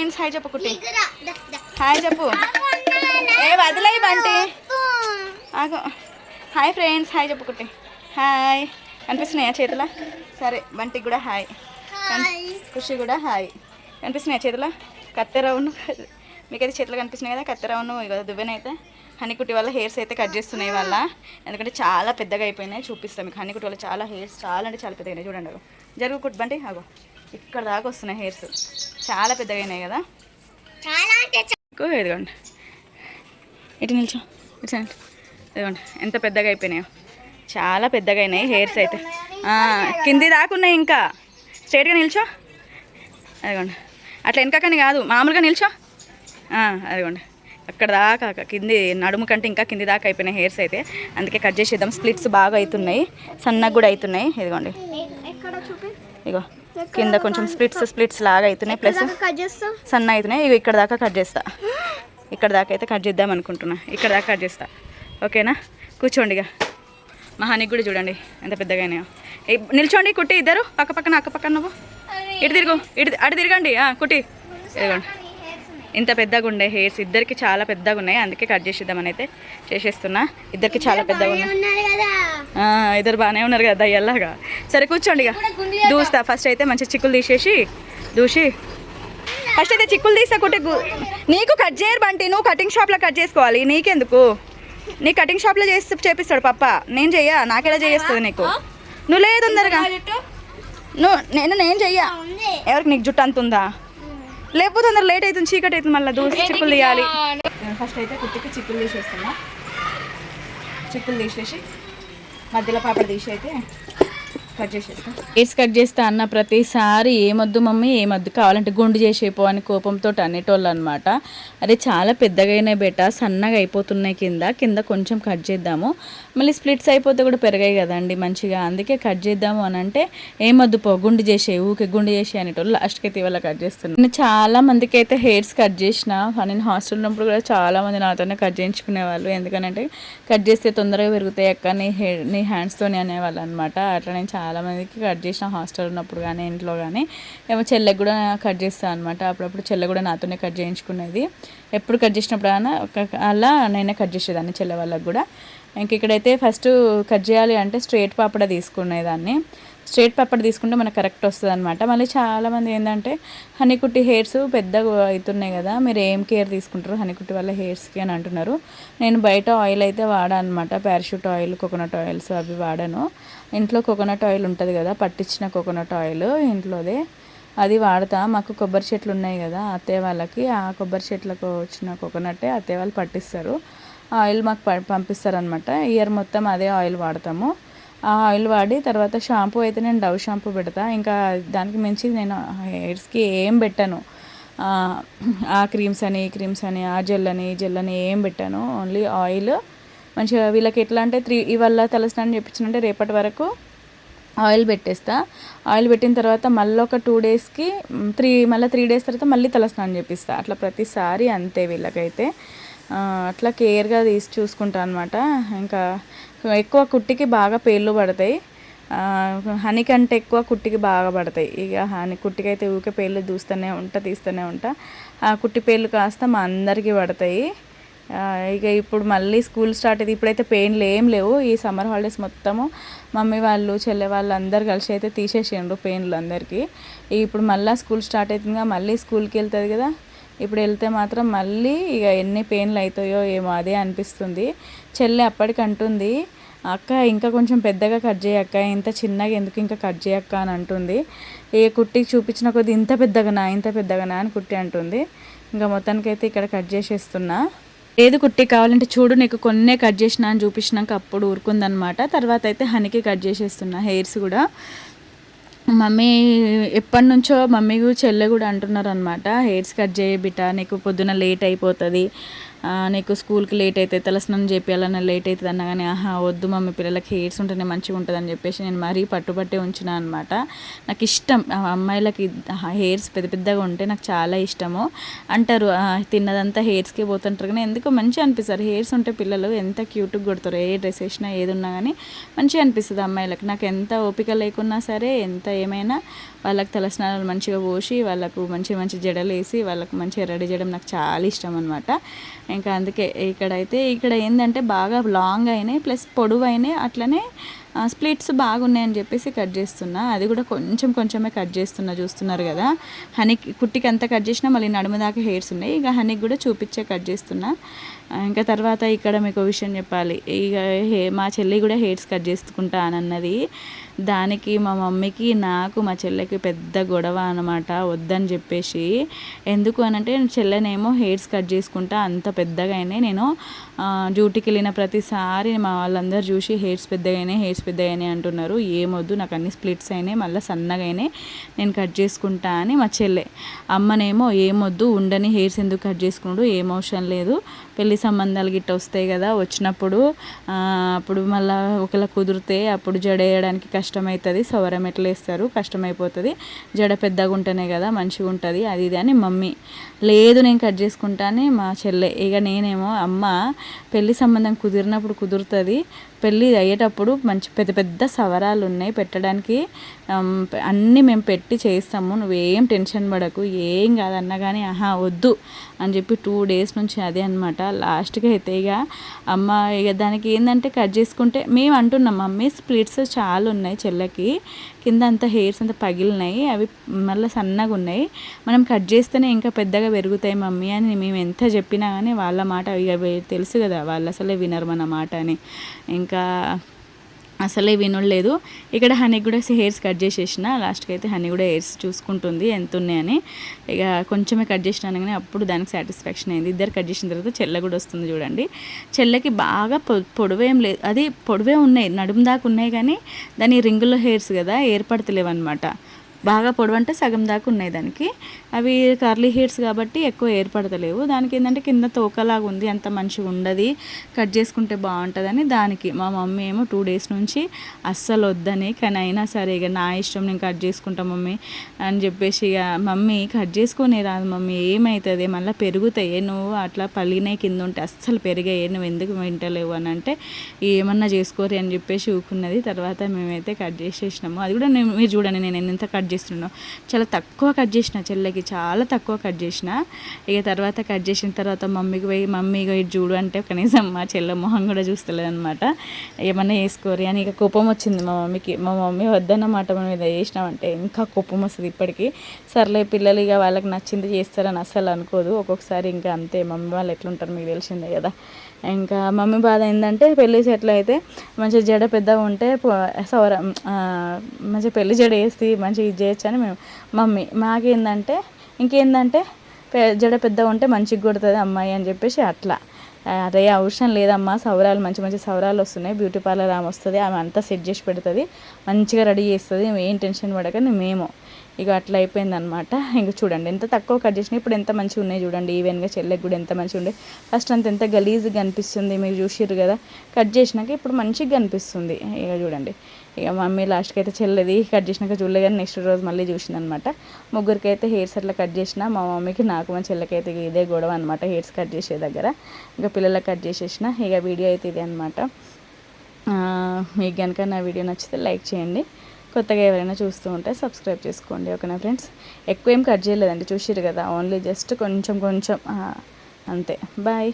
Friends hi చెప్పు కుట్టి, hi చెప్పు. ఏ వదిలే బంటి, హాయ్ ఫ్రెండ్స్ హాయ్ చెప్పు కుట్టి, హాయ్. కనిపిస్తున్నాయా చేతుల? సరే బంటికి కూడా హాయ్, ఖుషి కూడా హాయ్. కనిపిస్తున్నాయా చేతుల? కత్తెర అవును, మీకైతే చేతులు కనిపిస్తున్నాయి కదా, కత్తెర అవును. ఇక దువ్వెనైతే హనీకుట్టి వాళ్ళ హెయిర్స్ అయితే కట్ చేస్తున్నాయి వాళ్ళ, ఎందుకంటే చాలా పెద్దగా అయిపోయినాయి. చూపిస్తాం మీకు హనీకుట్టి వాళ్ళ చాలా హెయిర్స్ చాలా అంటే చాలా పెద్దగా అయినాయి. చూడండి అగో జరుగు కుట్టి బంటి, అగో ఇక్కడ దాకా వస్తున్నాయి హెయిర్స్, చాలా పెద్దగా అయినాయి కదా. ఇదిగోండి ఇటు నిల్చో, ఇటు ఇదిగోండి ఎంత పెద్దగా అయిపోయినాయో, చాలా పెద్దగా అయినాయి హెయిర్స్ అయితే. కింది దాకా ఉన్నాయి, ఇంకా స్ట్రైట్గా నిల్చో. అదిగోండి అట్లా వెనకకని కాదు, మామూలుగా నిల్చో. అదిగోండి అక్కడ దాకా కింది నడుము కంటే ఇంకా కింది దాకా అయిపోయినాయి హెయిర్స్ అయితే, అందుకే కట్ చేసేద్దాం. స్ప్లిట్స్ బాగా అవుతున్నాయి, సన్నగా కూడా అవుతున్నాయి. ఇదిగోండి ఇగో కింద కొంచెం స్ప్లిట్స్ లాగా అవుతున్నాయి, ప్లస్ సన్న అవుతున్నాయి. ఇక ఇక్కడ దాకా కట్ చేస్తా, ఇక్కడ దాకా అయితే కట్ చేద్దాం అనుకుంటున్నా, ఇక్కడ దాకా కట్ చేస్తా. ఓకేనా, కూర్చోండి. ఇక మా హనీకి కూడా చూడండి ఎంత పెద్దగా అయినాయో. నిల్చోండి కుట్టి, ఇద్దరు పక్క పక్కన అక్క పక్కన, నువ్వు ఇటు తిరుగు, అటు తిరగండి కుట్టి. ఇదిగోండి ఇంత పెద్దగా ఉండే హెయిర్స్ ఇద్దరికి చాలా పెద్దగా ఉన్నాయి, అందుకే కట్ చేసేద్దామని అయితే చేసేస్తున్నా. ఇద్దరికి చాలా పెద్దగా ఉన్నాయి, ఇద్దరు బాగానే ఉన్నారు కదా దయ్యల్లాగా. సరే కూర్చోండి, ఇక దూస్తా. ఫస్ట్ అయితే మంచి చిక్కులు తీసేసి దూసి, ఫస్ట్ అయితే చిక్కులు తీస్తా కుట్టి. నీకు కట్ చేయరు బంటి, నువ్వు కటింగ్ షాప్లో కట్ చేసుకోవాలి. నీకెందుకు, నీ కటింగ్ షాప్లో చేపిస్తాడు పప్ప, నేను చెయ్యా, నాకెలా చేస్తుంది నీకు. నువ్వు లేదు తొందరగా, నేను చెయ్యా. ఎవరికి నీకు జుట్టు అంత ఉందా? లేకపోతే తొందర లేట్ అవుతుంది, చీకటి అవుతుంది, మళ్ళీ దూసి చిక్కులు తీయాలి. ఫస్ట్ అయితే కుట్టికి చిక్కులు తీసేస్తున్నా. చిక్కులు తీసేసి మధ్యలో పాపడ తీసి అయితే కట్ చేసేస్తా. హెయిర్స్ కట్ చేస్తా అన్న ప్రతిసారి ఏమొద్దు మమ్మీ ఏమొద్దు, కావాలంటే గుండు చేసేపో అని కోపంతో అనేటోళ్ళు అనమాట. అదే చాలా పెద్దగా అయినాయి బేట, సన్నగా అయిపోతున్నాయి, కింద కొంచెం కట్ చేద్దాము, మళ్ళీ స్ప్లిట్స్ అయిపోతే కూడా పెరిగాయి కదండి మంచిగా, అందుకే కట్ చేద్దాము అని అంటే ఏమొద్దు పో గుండు చేసే, ఊకే గుండు చేసే అనేటోళ్ళు. లాస్ట్కి అయితే ఇవాళ కట్ చేస్తున్నాను. నేను చాలా మందికి అయితే హెయిర్స్ కట్ చేసిన, నేను హాస్టల్ ఉన్నప్పుడు కూడా చాలా మంది నాతోనే కట్ చేయించుకునేవాళ్ళు. ఎందుకంటే కట్ చేస్తే తొందరగా పెరుగుతాయి అక్క నీ హ్యాండ్స్తోనే అనేవాళ్ళు అనమాట. అట్లా నేను చాలా మందికి కట్ చేసిన, హాస్టల్ ఉన్నప్పుడు కానీ ఇంట్లో కానీ. ఏమో చెల్లెకి కూడా కట్ చేస్తాను అనమాట, అప్పుడప్పుడు చెల్లె కూడా నాతోనే కట్ చేయించుకునేది. ఎప్పుడు కట్ చేసినప్పుడు అలా నేనే కట్ చేసేదాన్ని చెల్లె వాళ్ళకి కూడా. ఇంక ఇక్కడైతే ఫస్ట్ కట్ చేయాలి అంటే స్ట్రైట్ పాపడ తీసుకునేదాన్ని. స్ట్రైట్ పాపడ తీసుకుంటే మనకు కరెక్ట్ వస్తుంది అనమాట. మళ్ళీ చాలామంది ఏంటంటే హనీకుట్టి హెయిర్స్ పెద్దగా అవుతున్నాయి కదా, మీరు ఏం కేర్ తీసుకుంటారు హనీకుట్టి వాళ్ళ హెయిర్స్కి అని అంటున్నారు. నేను బయట ఆయిల్ అయితే వాడాను అనమాట, పారాషూట్ ఆయిల్, కోకోనట్ ఆయిల్స్ అవి వాడాను. ఇంట్లో కోకోనట్ ఆయిల్ ఉంటుంది కదా, పట్టించిన కోకోనట్ ఆయిల్ ఇంట్లోదే, అది వాడతా. మాకు కొబ్బరి చెట్లు ఉన్నాయి కదా అత్తయ్య వాళ్ళకి, ఆ కొబ్బరి చెట్లకు వచ్చిన కోకోనట్టే అత్తయ్య వాళ్ళు పట్టిస్తారు. ఆయిల్ మాకు పంపిస్తారనమాట. ఇయర్ మొత్తం అదే ఆయిల్ వాడతాము. ఆ ఆయిల్ వాడి తర్వాత షాంపూ అయితే నేను డవ్ షాంపూ పెడతా. ఇంకా దానికి మించి నేను హెయిర్స్కి ఏం పెట్టాను, ఆ క్రీమ్స్ అని ఈ క్రీమ్స్ అని ఆ జెల్ అని ఏం పెట్టాను. ఓన్లీ ఆయిల్ మంచిగా. వీళ్ళకి ఎట్లా అంటే ఇవాళ తలస్నానం చేయించినంటే రేపటి వరకు ఆయిల్ పెట్టేస్తా. ఆయిల్ పెట్టిన తర్వాత మళ్ళీ ఒక 2 డేస్కి మళ్ళీ 3 డేస్ తర్వాత మళ్ళీ తలస్నానం చేపిస్తా. అట్లా ప్రతిసారి అంతే వీళ్ళకైతే. అట్లా కేర్గా చూసుకుంటా అనమాట. ఇంకా ఎక్కువ కుట్టికి బాగా పేర్లు పడతాయి, హనీ కంటే ఎక్కువ కుట్టికి బాగా పడతాయి. ఇక కుట్టికి అయితే ఊకే పేర్లు తీస్తూనే ఉంటా. ఆ కుట్టి పేర్లు కాస్త మా అందరికీ పడతాయి. ఇక ఇప్పుడు మళ్ళీ స్కూల్ స్టార్ట్ అయింది. ఇప్పుడైతే పెయిన్లు ఏం లేవు. ఈ సమ్మర్ హాలిడేస్ మొత్తము మమ్మీ వాళ్ళు చెల్లె వాళ్ళు అందరు కలిసి అయితే తీసేసిండ్రు పెయిన్లు అందరికీ. ఇప్పుడు మళ్ళీ స్కూల్ స్టార్ట్ అవుతుందిగా, మళ్ళీ స్కూల్కి వెళ్తుంది కదా. ఇప్పుడు వెళ్తే మాత్రం మళ్ళీ ఇక ఎన్ని పెయిన్లు అవుతాయో ఏమో అదే అనిపిస్తుంది. చెల్లె అప్పటికి అంటుంది, అక్క ఇంకా కొంచెం పెద్దగా కట్ చేయక్క, ఇంత చిన్నగా ఎందుకు ఇంకా కట్ చేయక్క అని అంటుంది. ఏ కుట్టికి చూపించిన కొద్ది ఇంత పెద్దగానా అని కుట్టి అంటుంది. ఇంకా మొత్తానికైతే ఇక్కడ కట్ చేసేస్తున్నా. ఏది కుట్టి కావాలంటే చూడు, నీకు కొన్నే కట్ చేసిన అని చూపించినాక అప్పుడు ఊరుకుందనమాట. తర్వాత అయితే హనీకి కట్ చేసేస్తున్నా హెయిర్స్ కూడా. మమ్మీ ఎప్పటి నుంచో మమ్మీ చెల్లె కూడా అంటున్నారు అనమాట, హెయిర్స్ కట్ చేయ బిడ్డ, నీకు పొద్దున లేట్ అయిపోతుంది, నీకు స్కూల్కి లేట్ అవుతుంది, తలస్నానం చేయాలన్నా లేట్ అవుతుంది అన్నా కానీ వద్దు మమ్మీ పిల్లలకి హెయిర్స్ ఉంటేనే మంచిగా ఉంటుందని చెప్పేసి నేను మరీ పట్టుబట్టే ఉంచిన అనమాట. నాకు ఇష్టం అమ్మాయిలకి హెయిర్స్ పెద్ద పెద్దగా ఉంటే నాకు చాలా ఇష్టము. అంటారు తిన్నదంతా హెయిర్స్కే పోతుంటారు, కానీ ఎందుకో మంచిగా అనిపిస్తారు హెయిర్స్ ఉంటే. పిల్లలు ఎంత క్యూట్గా కొడతారు, ఏ డ్రెస్ వేసినా ఏది ఉన్నా కానీ మంచిగా అనిపిస్తుంది అమ్మాయిలకు. నాకు ఎంత ఓపిక లేకున్నా సరే, ఎంత ఏమైనా వాళ్ళకి తలస్నానాలు మంచిగా పోసి వాళ్ళకు మంచి మంచి జడలు వేసి వాళ్ళకు మంచిగా రెడీ చేయడం నాకు చాలా ఇష్టం అనమాట. ఇంకా అందుకే ఇక్కడ ఏంటంటే బాగా లాంగ్ అయినాయి ప్లస్ పొడవు అయినాయి, అట్లనే స్ప్లిట్స్ బాగున్నాయని చెప్పేసి కట్ చేస్తున్నా. అది కూడా కొంచెం కొంచెమే కట్ చేస్తున్నా, చూస్తున్నారు కదా. హనీకి కుట్టికి అంతా కట్ చేసినా మళ్ళీ నడుము దాకా హెయిర్స్ ఉన్నాయి. ఇక హనీకి కూడా చూపించే కట్ చేస్తున్నా. ఇంకా తర్వాత ఇక్కడ మీకు విషయం చెప్పాలి. ఇక మా చెల్లి కూడా హెయిర్స్ కట్ చేసుకుంటా అని అన్నది. దానికి మా మమ్మీకి నాకు మా చెల్లెకి పెద్ద గొడవ అనమాట, వద్దని చెప్పేసి. ఎందుకు అనంటే చెల్లెనేమో హెయిర్స్ కట్ చేసుకుంటా అంత పెద్దగా అయినాయి. నేను డ్యూటీకి వెళ్ళిన ప్రతిసారి మా వాళ్ళందరూ చూసి హెయిర్స్ పెద్దగా అయినాయి అంటున్నారు. ఏమొద్దు నాకు అన్ని స్ప్లిట్స్ అయినాయి, మళ్ళీ సన్నగా అయినాయి, నేను కట్ చేసుకుంటా అని మా చెల్లె. అమ్మనేమో ఏమొద్దు ఉండని, హెయిర్స్ ఎందుకు కట్ చేసుకున్నాడు, ఏం అవసరం లేదు, పెళ్లి సంబంధాలు గిట్ట వస్తాయి కదా, వచ్చినప్పుడు అప్పుడు మళ్ళీ ఒకలా కుదిరితే అప్పుడు జడ వేయడానికి కష్టమవుతుంది, సవరం ఎట్లా వేస్తారు కష్టమైపోతుంది, జడ పెద్దగా ఉంటేనే కదా మంచిగా ఉంటుంది అది ఇది అని మమ్మీ. లేదు నేను కట్ చేసుకుంటా అని మా చెల్లె. ఇక నేనేమో అమ్మ పెళ్లి సంబంధం కుదిరినప్పుడు కుదురుతుంది, పెళ్ళి అయ్యేటప్పుడు మంచి పెద్ద పెద్ద సవరాలు ఉన్నాయి పెట్టడానికి, అన్నీ మేము పెట్టి చేస్తాము, నువ్వేం టెన్షన్ పడకు, ఏం కాదన్నా కానీ వద్దు అని చెప్పి 2 days నుంచి అదే అనమాట. లాస్ట్కి అయితే ఇక అమ్మ ఇక దానికి ఏంటంటే కట్ చేసుకుంటే మేము అంటున్నాం మమ్మీ స్ప్లిట్స్ చాలా ఉన్నాయి చెల్లెకి, కింద అంతా హెయిర్స్ అంతా పగిలినాయి, అవి మళ్ళీ సన్నగా ఉన్నాయి, మనం కట్ చేస్తేనే ఇంకా పెద్దగా పెరుగుతాయి మమ్మీ అని మేము ఎంత చెప్పినా కానీ వాళ్ళ మాట ఇక తెలుసు కదా, వాళ్ళు అసలే వినరు మన మాట అని. ఇంకా అసలే వినలేదు. ఇక్కడ హనీ కూడా హెయిర్స్ కట్ చేసేసిన. లాస్ట్కి అయితే హనీ కూడా హెయిర్స్ చూసుకుంటుంది ఎంత ఉన్నాయని. ఇక కొంచెమే కట్ చేసినాను కానీ అప్పుడు దానికి సాటిస్ఫాక్షన్ అయింది. ఇద్దరు కట్ చేసిన తర్వాత చెల్లె కూడా వస్తుంది చూడండి. చెల్లెకి బాగా పొడవేం లేదు, అది పొడవే ఉన్నాయి, నడుము దాకా ఉన్నాయి కానీ దాని రింగుల హెయిర్స్ కదా ఏర్పడతలేవు అనమాట. బాగా పొడవు అంటే సగం దాకా ఉన్నాయి దానికి, అవి కర్లీ హెయిర్స్ కాబట్టి ఎక్కువ ఏర్పడతలేవు. దానికి ఏంటంటే కింద తోకలాగా ఉంది, అంత మంచిగా ఉండదు, కట్ చేసుకుంటే బాగుంటుందని దానికి. మా మమ్మీ ఏమో 2 days నుంచి అస్సలు వద్దని, కానీ అయినా సరే ఇక నా ఇష్టం నేను కట్ చేసుకుంటా మమ్మీ అని చెప్పేసి, ఇక మమ్మీ కట్ చేసుకొని రాదు మమ్మీ ఏమవుతుంది మళ్ళీ పెరుగుతాయి, నువ్వు అట్లా పలిగినాయి కింద ఉంటే అస్సలు పెరిగాయి, నువ్వు ఎందుకు వింటలేవు అని అంటే ఏమన్నా చేసుకోరు అని చెప్పేసి ఊకున్నది. తర్వాత మేమైతే కట్ చేసేసినాము. అది కూడా మీరు చూడండి నేను ఎంత కట్ చేస్తున్నాను, చాలా తక్కువ కట్ చేసిన చెల్లెకి, చాలా తక్కువ కట్ చేసిన. ఇక తర్వాత కట్ చేసిన తర్వాత మమ్మీకి పోయి మమ్మీ ఇక ఇది చూడు అంటే కనీసం మా చెల్లె మొహం కూడా చూస్తలేదు అనమాట, ఏమన్నా వేసుకోరి అని. ఇక కోపం వచ్చింది మా మమ్మీకి. మా మమ్మీ వద్దన్నమాట మనం మీద వేసినామంటే ఇంకా కోపం వస్తుంది ఇప్పటికీ. సర్లే పిల్లలు ఇక వాళ్ళకి నచ్చింది చేస్తారని అస్సలు అనుకోదు ఒక్కొక్కసారి. ఇంకా అంతే మమ్మీ వాళ్ళు ఎట్లుంటారు మీకు తెలిసిందే కదా. ఇంకా మమ్మీ బాధ ఏంటంటే పెళ్ళి చెట్లు అయితే మంచిగా జడ పెద్దగా ఉంటే సవరం మంచిగా పెళ్లి జడ వేసి మంచిగా ఇది చేయొచ్చు అని మేము మమ్మీ. మాకేందంటే ఇంకేందంటే జడ పెద్దగా ఉంటే మంచిగా కొడుతుంది అమ్మాయి అని చెప్పేసి అట్లా. అరే అవసరం లేదమ్మా, సవరాలు మంచి మంచి సవరాలు వస్తున్నాయి, బ్యూటీ పార్లర్ ఆమె వస్తుంది, ఆమె అంతా సెట్ చేసి పెడుతుంది, మంచిగా రెడీ చేస్తుంది, ఏం టెన్షన్ పడకని మేము. ఇక అట్లా అయిపోయిందనమాట. ఇంక చూడండి ఎంత తక్కువ కట్ చేసినా ఇప్పుడు ఎంత మంచిగా ఉన్నాయి చూడండి. ఈవెన్గా చెల్లెకి కూడా ఎంత మంచిగా ఉండే. ఫస్ట్ అంత ఎంత గలీజ్గా అనిపిస్తుంది మీరు చూసిర్రు కదా, కట్ చేసినాక ఇప్పుడు మంచిగా అనిపిస్తుంది. ఇక చూడండి ఇక మమ్మీ లాస్ట్కి అయితే చెల్లెది కట్ చేసినాక చూడలే కానీ నెక్స్ట్ రోజు మళ్ళీ చూసిందనమాట. ముగ్గురికి అయితే హెయిర్స్ అట్లా కట్ చేసిన, మా మమ్మీకి నాకు మా చెల్లెకైతే ఇదే గొడవ అనమాట హెయిర్స్ కట్ చేసే దగ్గర. ఇంకా పిల్లలకు కట్ చేసేసిన. ఇక వీడియో అయితే ఇదే అనమాట. మీకు కనుక నా వీడియో నచ్చితే లైక్ చేయండి, కొత్తగా ఎవరైనా చూస్తూ ఉంటే సబ్స్క్రైబ్ చేసుకోండి. ఓకేనా ఫ్రెండ్స్, ఎక్కువ ఏం కట్ చేయలేదండి చూసిర్రు కదా, ఓన్లీ జస్ట్ కొంచెం అంతే. బాయ్.